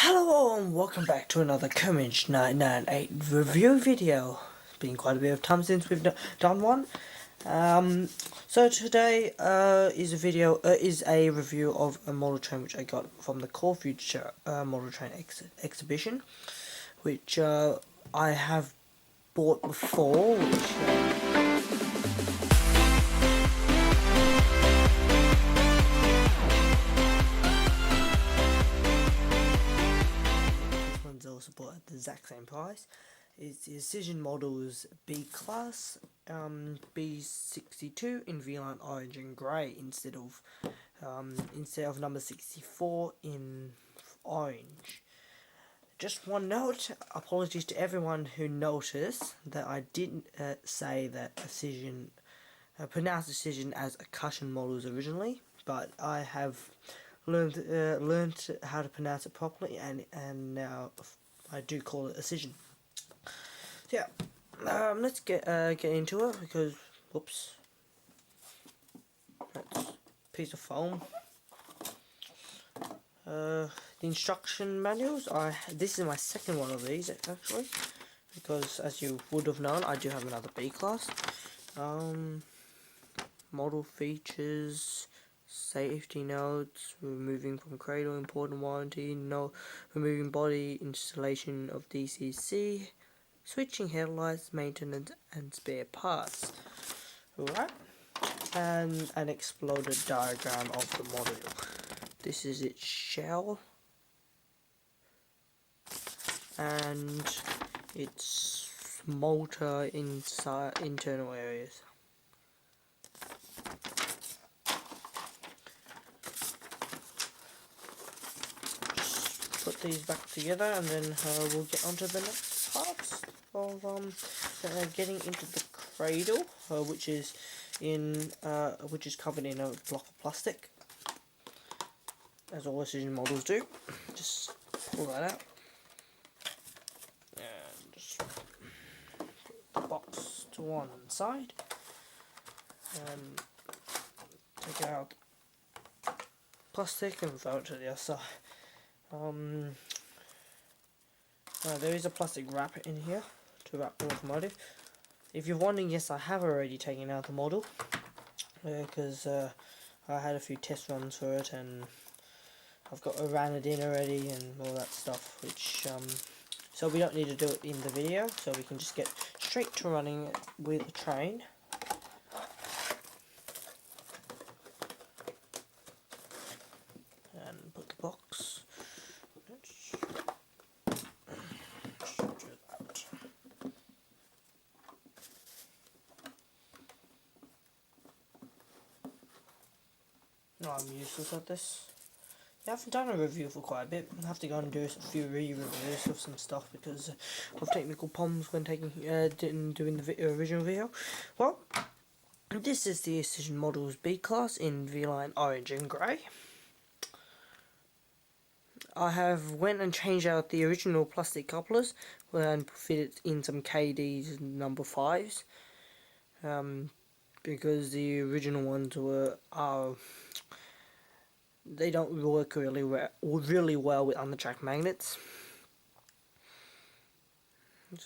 Hello all and welcome back to another Courage 998 review video. It's been quite a bit of time since we've done one. So today is a review of a model train which I got from the Core Future model train exhibition, which I have bought before. Also bought at the exact same price. It's the Auscision Models B Class B62 in V-Line orange and grey instead of number 64 in orange. Just one note, apologies to everyone who noticed that I didn't say that Auscision pronounced Auscision as Cushion Models originally, but I have learned how to pronounce it properly, and now I do call it Auscision. So yeah, let's get into it because whoops, that's a piece of foam. The instruction manuals this is my second one of these actually, because as you would have known, I do have another B class. Model features, safety notes, removing from cradle, important warranty, removing body, installation of DCC, switching headlights, maintenance and spare parts. Alright, and an exploded diagram of the model. This is its shell and its motor inside internal areas. Put these back together and then we'll get onto the next parts of getting into the cradle, which is covered in a block of plastic, as all Auscision models do. Just pull that out and just put the box to one side and take out plastic and throw it to the other side. There is a plastic wrap in here to wrap the locomotive. If you're wondering, yes, I have already taken out the model because I had a few test runs for it and I've ran it in already and all that stuff, which so we don't need to do it in the video, so we can just get straight to running with the train. And put the box. No, I'm useless at this. Yeah, I haven't done a review for quite a bit. I have to go and do a few re-reviews of some stuff because of technical problems when doing the original video. Well, this is the Auscision Models B Class in V-Line orange and grey. I have went and changed out the original plastic couplers and fitted in some KDs number 5s. Because the original ones they don't work really well with under-track magnets.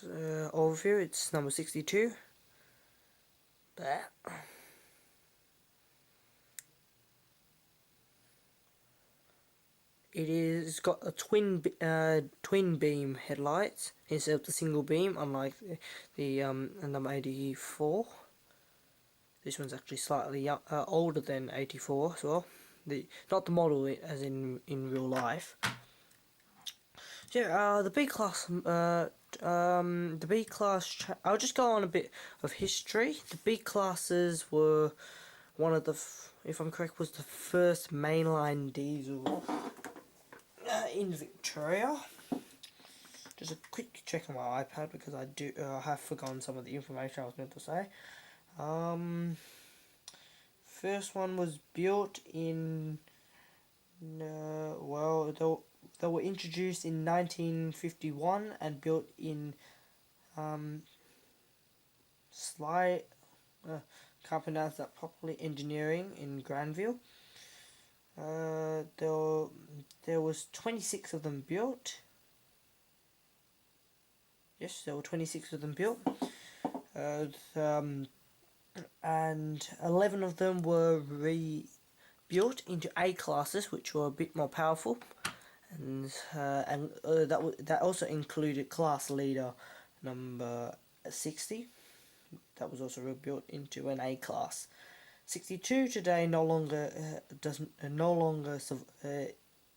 Overview, it's number 62. There. It's got a twin beam headlights instead of the single beam, unlike the number 84. This one's actually slightly older than 84 as well. Not the model as in real life. So the B class, I'll just go on a bit of history. The B classes were one of the, if I'm correct, was the first mainline diesel in Victoria. Just a quick check on my iPad because I have forgotten some of the information I was meant to say. First one was built in they were introduced in 1951 and built in can't pronounce that properly, engineering in Granville. There was 26 of them built. Yes, there were 26 of them built. And 11 of them were rebuilt into A classes, which were a bit more powerful. And that also included class leader number 60. That was also rebuilt into an A class. 62 today no longer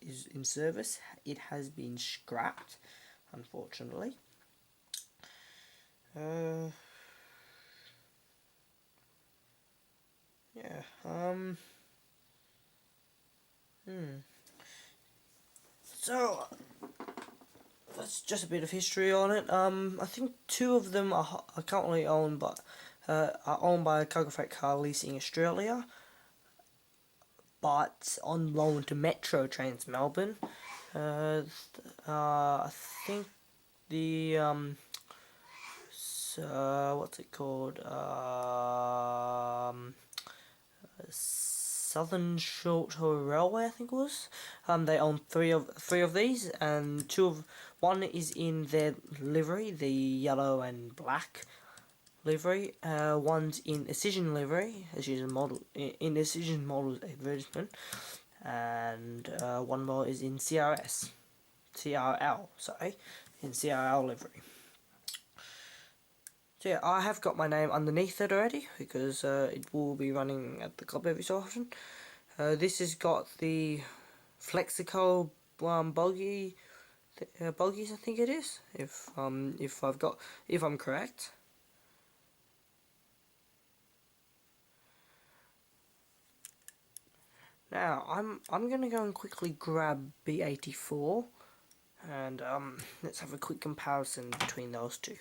is in service. It has been scrapped, unfortunately. So that's just a bit of history on it. I think 2 of them are currently owned by Cargo Freight Car Leasing Australia, but on loan to Metro Trains Melbourne. I think the what's it called? Southern Short-Haul Railway, I think it was. They own three of these, and one is in their livery, the yellow and black livery. One's in Auscision livery, Auscision model in Auscision model advertisement, and one more is in CRL, in CRL livery. So yeah, I have got my name underneath it already, because it will be running at the club every so often. This has got the Flexico bogies, I think it is, if I'm correct. Now I'm gonna go and quickly grab B84, and let's have a quick comparison between those two.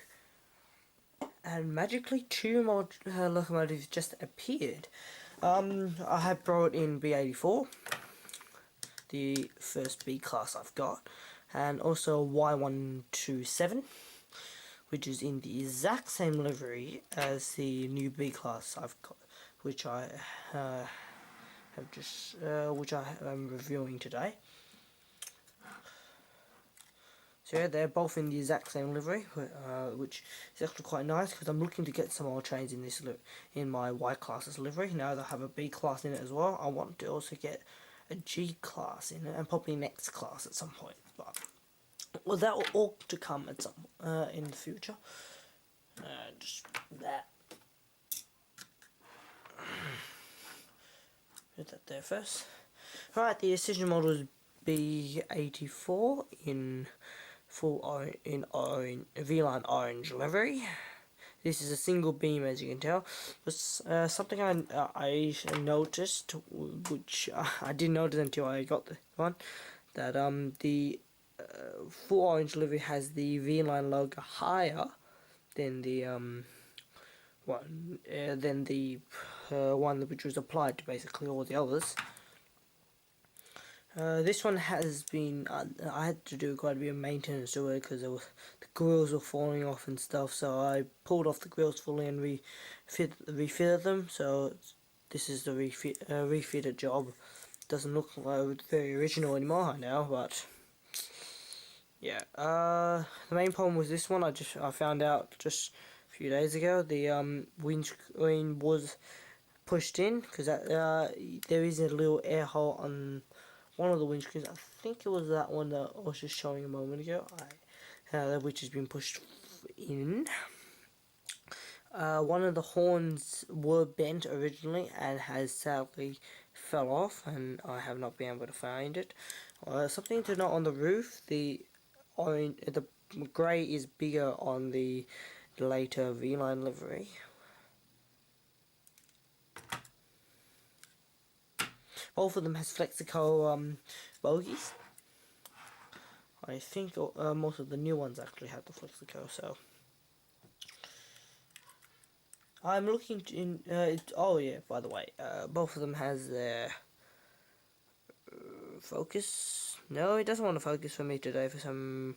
And magically 2 more locomotives just appeared. I have brought in B84, the first B class I've got, and also Y127, which is in the exact same livery as the new B class I've got, which I am reviewing today. So yeah, they're both in the exact same livery, which is actually quite nice, because I'm looking to get some more trains in this in my Y class's livery. Now that I have a B class in it as well, I want to also get a G class in it, and probably an X class at some point. But well, that will all to come at some in the future. Just that. Put that there first. Right, the Auscision model is B84 in V-line orange livery. This is a single beam, as you can tell. But something I noticed, which I didn't notice until I got the one, that the full orange livery has the V-line logo higher than the one which was applied to basically all the others. This one has been, I had to do quite a bit of maintenance to it, because the grills were falling off and stuff, so I pulled off the grills fully and refitted them. So this is the refitted job. Doesn't look like very original anymore now, but yeah. The main problem with this one, I found out just a few days ago. The windscreen was pushed in, because there is a little air hole on one of the windscreens. I think it was that one that I was just showing a moment ago, which has been pushed in. One of the horns were bent originally and has sadly fell off, and I have not been able to find it. Something to note on the roof: the grey is bigger on the later V-line livery. Both of them has Flexico bogies. I think most of the new ones actually have the Flexico, so I'm looking in. Oh yeah, by the way, both of them has their focus. No, it doesn't want to focus for me today for some.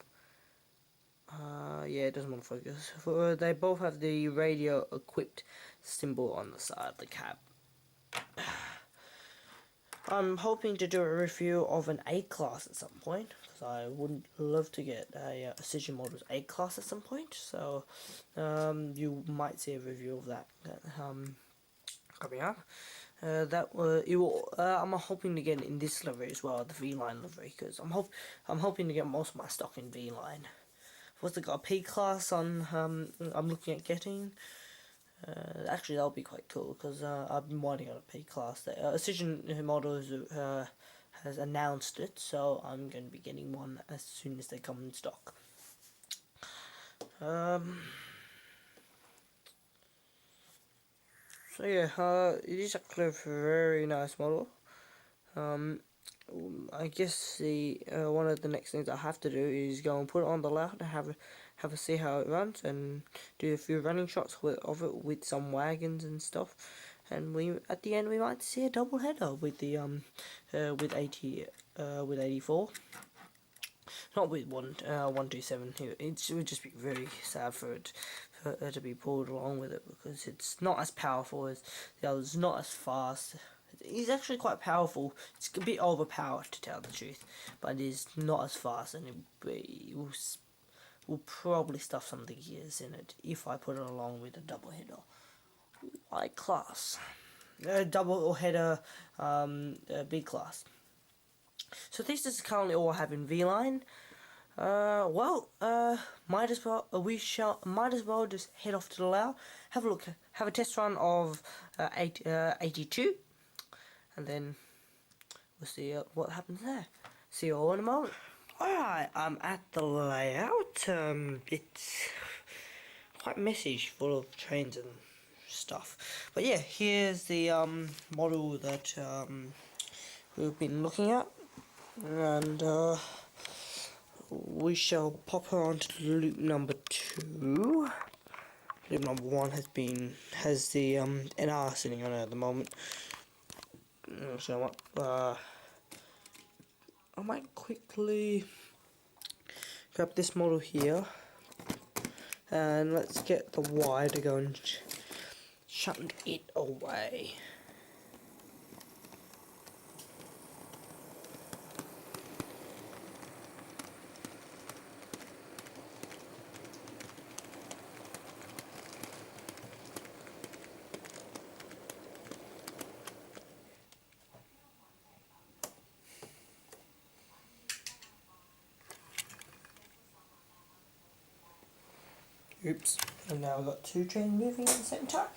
Yeah, it doesn't want to focus. They both have the radio equipped symbol on the side of the cab. I'm hoping to do a review of an A-class at some point, because I would love to get a Auscision models A-class at some point, so you might see a review of that coming up. I'm hoping to get in this livery as well, the V-line livery, because I'm hoping to get most of my stock in V-line. I've also got a P-class on I'm looking at getting. Actually, that'll be quite cool because I've been wanting on a P-class. The Auscision models has announced it, so I'm going to be getting one as soon as they come in stock. So yeah, it is actually a very nice model. I guess the one of the next things I have to do is go and put it on the loud and have a see how it runs and do a few running shots of it with some wagons and stuff. And at the end we might see a double header with the with 84. Not with 127. It would just be very sad for it to be pulled along with it because it's not as powerful as the others, not as fast. It's actually quite powerful. It's a bit overpowered to tell the truth, but it is not as fast, and it will probably stuff some of the gears in it if I put it along with a double header. I class, double header, B class. So this is currently all I have in V-line. Might as well just head off to the Lao, have a look, have a test run of 82, and then we'll see what happens there. See you all in a moment. Alright, I'm at the layout. It's quite messy, full of trains and stuff. But yeah, here's the model that we've been looking at, and we shall pop her onto loop number 2. Loop number 1 has the NR sitting on it at the moment. So I might quickly grab this model here, and let's get the Y to go and shunt it away. Oops, and now I've got 2 trains moving at the same time.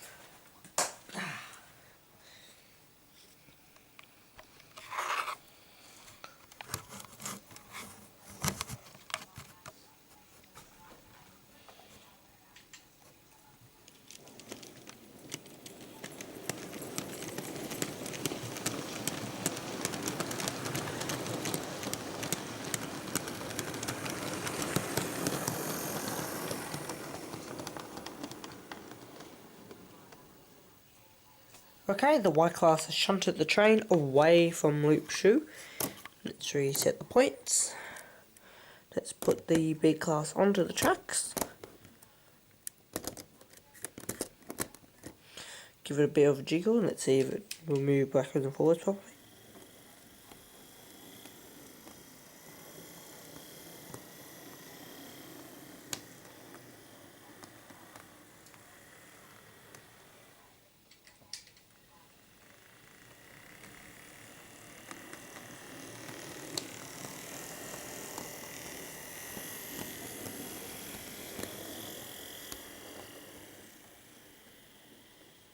Okay, the Y class has shunted the train away from loop 2. Let's reset the points. Let's put the B class onto the tracks. Give it a bit of a jiggle and let's see if it will move backwards and forwards properly.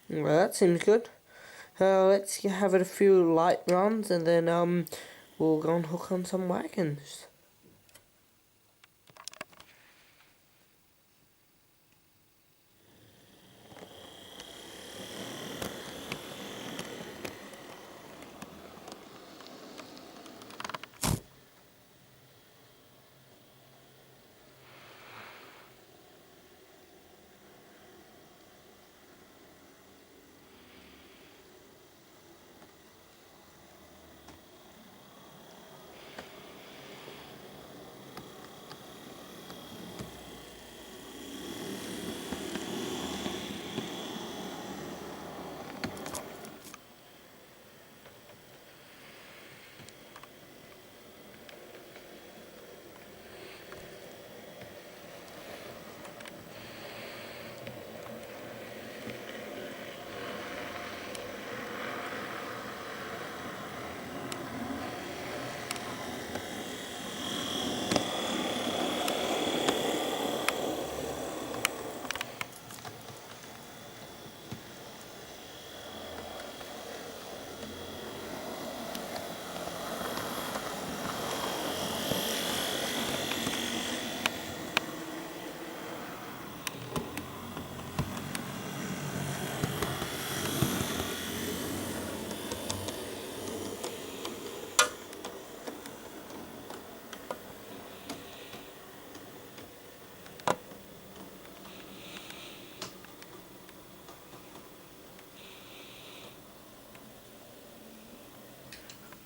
Well, that seems good. Let's have it a few light runs and then we'll go and hook on some wagons.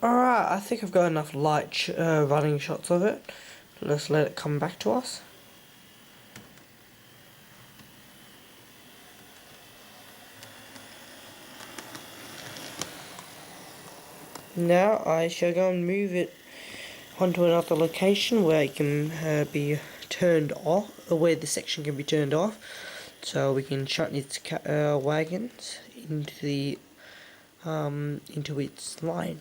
Alright, I think I've got enough light running shots of it. Let's let it come back to us. Now I shall go and move it onto another location where it can be turned off, or where the section can be turned off, so we can shut its wagons into the into its line.